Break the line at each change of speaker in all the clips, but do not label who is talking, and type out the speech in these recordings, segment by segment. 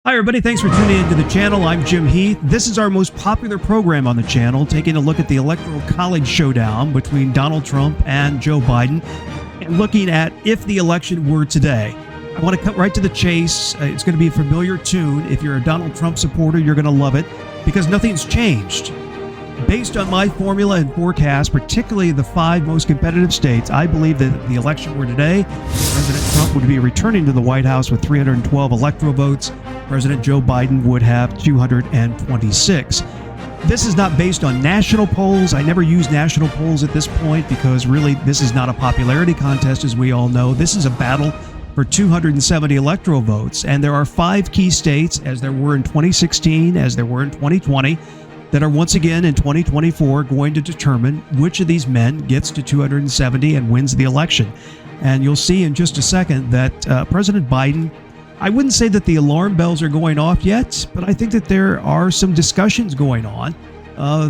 Hi, everybody. Thanks for tuning into the channel. I'm Jim Heath. This is our most popular program on the channel, taking a look at the Electoral College showdown between Donald Trump and Joe Biden, and looking at if the election were today. I want to cut right to the chase. It's going to be a familiar tune. If you're a Donald Trump supporter, you're going to love it because nothing's changed. Based on my formula and forecast, particularly the 5 most competitive states, I believe that if the election were today, President Trump would be returning to the White House with 312 electoral votes. President Joe Biden would have 226. This is not based on national polls. I never use national polls at this point because really this is not a popularity contest, as we all know. This is a battle for 270 electoral votes. And there are 5 key states, as there were in 2016, as there were in 2020, that are once again in 2024 going to determine which of these men gets to 270 and wins the election. And you'll see in just a second that President Biden, I wouldn't say that the alarm bells are going off yet, but I think that there are some discussions going on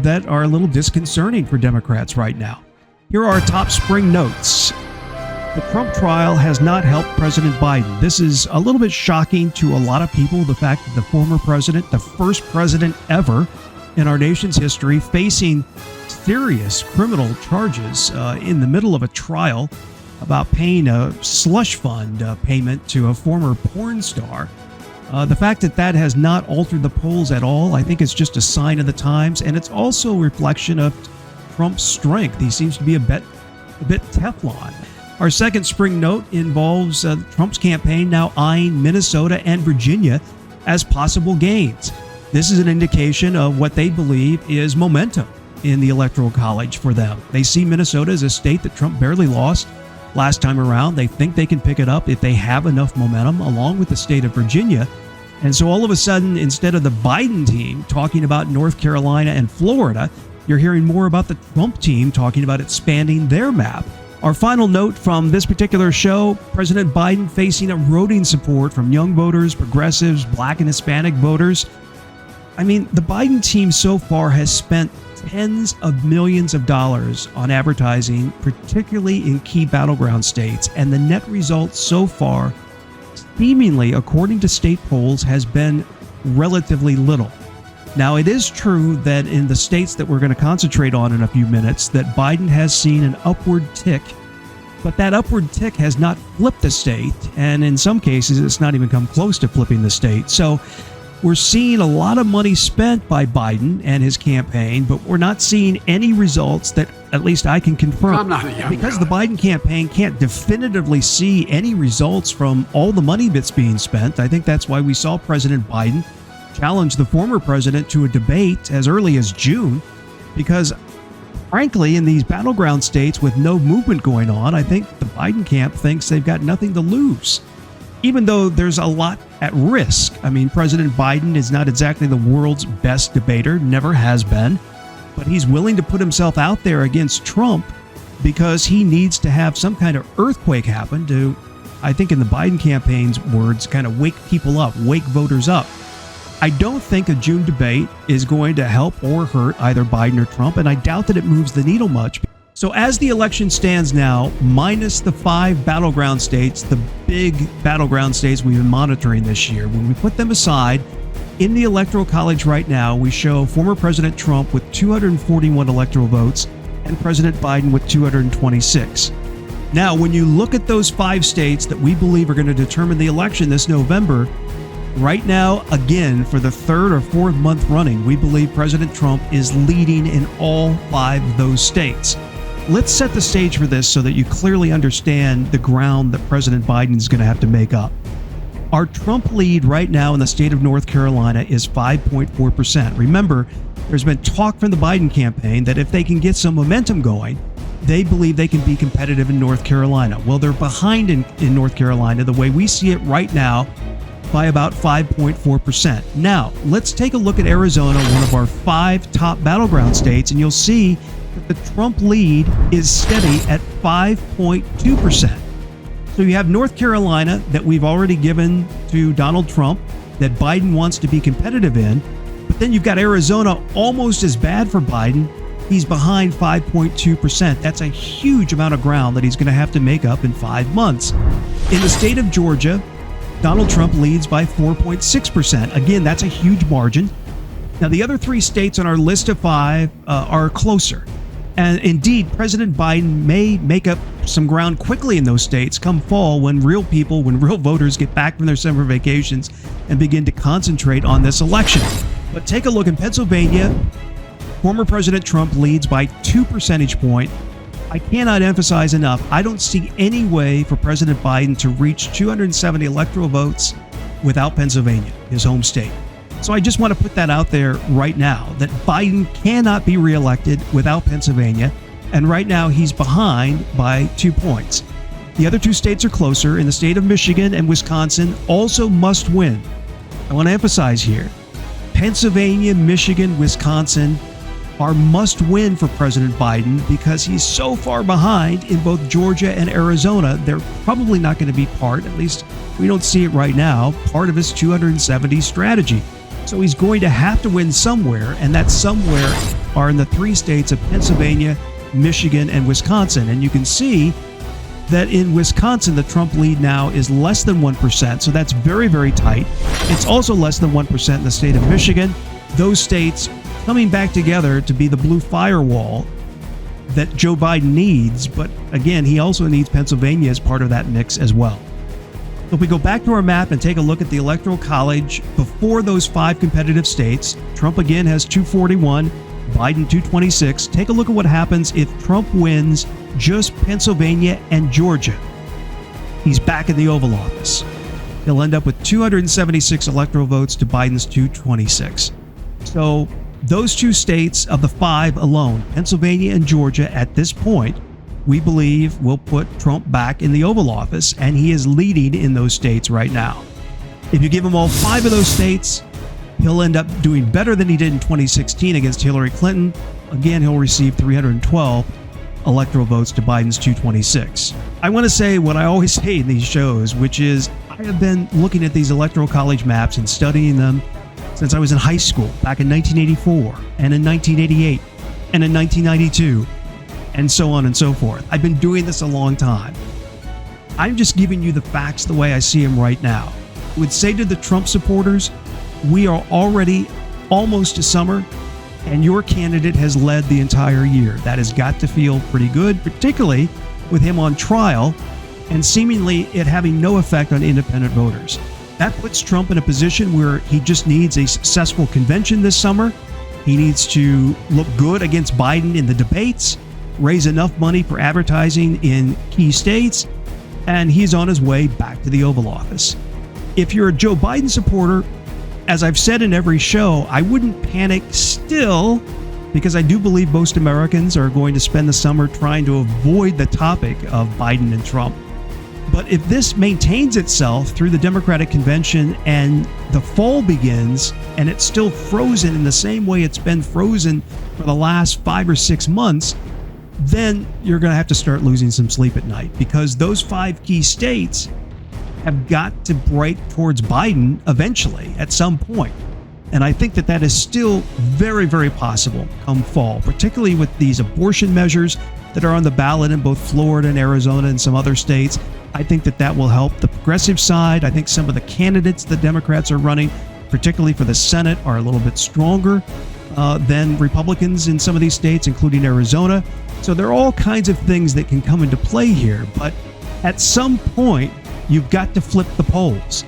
that are a little disconcerting for Democrats right now. Here are our top spring notes. The Trump trial has not helped President Biden. This is a little bit shocking to a lot of people, the fact that the former president, the first president ever in our nation's history, facing serious criminal charges in the middle of a trial about paying a slush fund payment to a former porn star. The fact that that has not altered the polls at all, I think it's just a sign of the times, and it's also a reflection of Trump's strength. He seems to be a bit Teflon. Our second spring note involves Trump's campaign now eyeing Minnesota and Virginia as possible gains. This is an indication of what they believe is momentum in the Electoral College for them. They see Minnesota as a state that Trump barely lost last time around. They think they can pick it up if they have enough momentum, along with the state of Virginia. And so all of a sudden, instead of the Biden team talking about North Carolina and Florida, you're hearing more about the Trump team talking about expanding their map. Our final note from this particular show, President Biden facing eroding support from young voters, progressives, Black and Hispanic voters. I mean, the Biden team so far has spent tens of millions of dollars on advertising, particularly in key battleground states, and the net result so far, seemingly, according to state polls, has been relatively little. Now, it is true that in the states that we're going to concentrate on in a few minutes, that Biden has seen an upward tick, but that upward tick has not flipped the state, and in some cases, it's not even come close to flipping the state. So we're seeing a lot of money spent by Biden and his campaign, but we're not seeing any results that at least I can confirm.
I'm not a young
because
guy.
the Biden campaign can't definitively see any results from all the money that's being spent. I think that's why we saw President Biden challenge the former president to a debate as early as June, because frankly, in these battleground states with no movement going on, I think the Biden camp thinks they've got nothing to lose, even though there's a lot at risk. I mean, President Biden is not exactly the world's best debater, never has been, but he's willing to put himself out there against Trump because he needs to have some kind of earthquake happen to, I think in the Biden campaign's words, kind of wake people up, wake voters up. I don't think a June debate is going to help or hurt either Biden or Trump, and I doubt that it moves the needle much. So as the election stands now, minus the 5 battleground states, the big battleground states we've been monitoring this year, when we put them aside, in the Electoral College right now, we show former President Trump with 241 electoral votes and President Biden with 226. Now, when you look at those 5 states that we believe are going to determine the election this November, right now, again, for the 3rd or 4th month running, we believe President Trump is leading in all 5 of those states. Let's set the stage for this so that you clearly understand the ground that President Biden is going to have to make up. Our Trump lead right now in the state of North Carolina is 5.4%. Remember, there's been talk from the Biden campaign that if they can get some momentum going, they believe they can be competitive in North Carolina. Well, they're behind in North Carolina, the way we see it right now, by about 5.4%. Now, let's take a look at Arizona, one of our 5 top battleground states, and you'll see that the Trump lead is steady at 5.2%. So you have North Carolina that we've already given to Donald Trump, that Biden wants to be competitive in, but then you've got Arizona almost as bad for Biden. He's behind 5.2%. That's a huge amount of ground that he's going to have to make up in 5 months. In the state of Georgia, Donald Trump leads by 4.6%. Again, that's a huge margin. Now, the other 3 states on our list of 5 are closer. And indeed, President Biden may make up some ground quickly in those states come fall when real voters get back from their summer vacations and begin to concentrate on this election. But take a look in Pennsylvania. Former President Trump leads by 2 percentage points. I cannot emphasize enough, I don't see any way for President Biden to reach 270 electoral votes without Pennsylvania, his home state. So I just want to put that out there right now, that Biden cannot be reelected without Pennsylvania, and right now he's behind by 2 points. The other 2 states are closer. In the state of Michigan and Wisconsin also must win. I want to emphasize here, Pennsylvania, Michigan, Wisconsin are must win for President Biden because he's so far behind in both Georgia and Arizona. They're probably not going to be part, at least we don't see it right now, part of his 270 strategy. So he's going to have to win somewhere, and that somewhere are in the 3 states of Pennsylvania, Michigan, and Wisconsin. And you can see that in Wisconsin, the Trump lead now is less than 1%, so that's very, very tight. It's also less than 1% in the state of Michigan. Those states coming back together to be the blue firewall that Joe Biden needs, but again, he also needs Pennsylvania as part of that mix as well. If we go back to our map and take a look at the Electoral College before those 5 competitive states, Trump again has 241, Biden 226. Take a look at what happens if Trump wins just Pennsylvania and Georgia. He's back in the Oval Office. He'll end up with 276 electoral votes to Biden's 226. So those 2 states of the 5 alone, Pennsylvania and Georgia, at this point, we believe will put Trump back in the Oval Office, and he is leading in those states right now. If you give him all 5 of those states, he'll end up doing better than he did in 2016 against Hillary Clinton. Again, he'll receive 312 electoral votes to Biden's 226. I want to say what I always say in these shows, which is I have been looking at these Electoral College maps and studying them since I was in high school back in 1984 and in 1988 and in 1992 and so on and so forth. I've been doing this a long time. I'm just giving you the facts the way I see them right now. I would say to the Trump supporters, we are already almost to summer, and your candidate has led the entire year. That has got to feel pretty good, particularly with him on trial and seemingly it having no effect on independent voters. That puts Trump in a position where he just needs a successful convention this summer. He needs to look good against Biden in the debates, raise enough money for advertising in key states, and he's on his way back to the Oval Office. If you're a Joe Biden supporter, as I've said in every show, I wouldn't panic still, because I do believe most Americans are going to spend the summer trying to avoid the topic of Biden and Trump. But if this maintains itself through the Democratic convention and the fall begins and it's still frozen in the same way it's been frozen for the last 5 or 6 months, then you're going to have to start losing some sleep at night, because those 5 key states have got to break towards Biden eventually at some point. And I think that that is still very, very possible come fall, particularly with these abortion measures that are on the ballot in both Florida and Arizona and some other states. I think that that will help the progressive side. I think some of the candidates the Democrats are running, particularly for the Senate, are a little bit stronger than Republicans in some of these states, including Arizona. So there are all kinds of things that can come into play here. But at some point, you've got to flip the polls.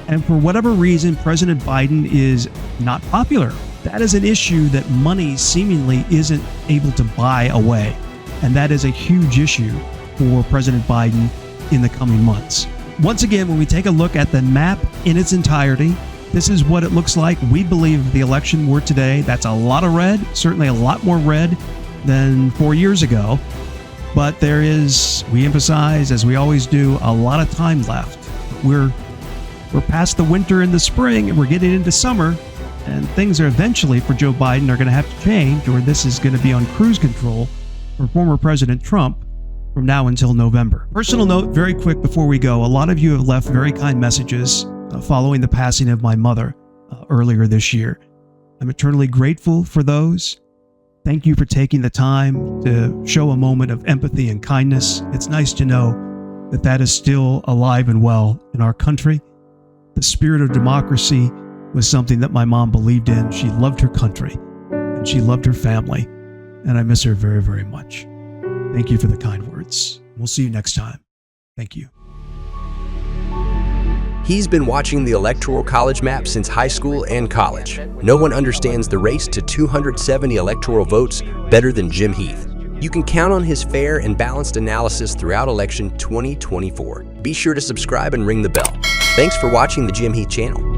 And for whatever reason, President Biden is not popular. That is an issue that money seemingly isn't able to buy away. And that is a huge issue for President Biden in the coming months. Once again, when we take a look at the map in its entirety, this is what it looks like. We believe if the election were today, that's a lot of red, certainly a lot more red than 4 years ago. But there is, we emphasize, as we always do, a lot of time left. We're past the winter and the spring, and we're getting into summer, and things are eventually, for Joe Biden, are going to have to change, or this is going to be on cruise control for former President Trump from now until November. Personal note, very quick before we go, a lot of you have left very kind messages following the passing of my mother earlier this year. I'm eternally grateful for those. Thank you for taking the time to show a moment of empathy and kindness. It's nice to know that that is still alive and well in our country. The spirit of democracy was something that my mom believed in. She loved her country and she loved her family, and I miss her very, very much. Thank you for the kind words. We'll see you next time. Thank you.
He's been watching the Electoral College map since high school and college. No one understands the race to 270 electoral votes better than Jim Heath. You can count on his fair and balanced analysis throughout election 2024. Be sure to subscribe and ring the bell. Thanks for watching the Jim Heath channel.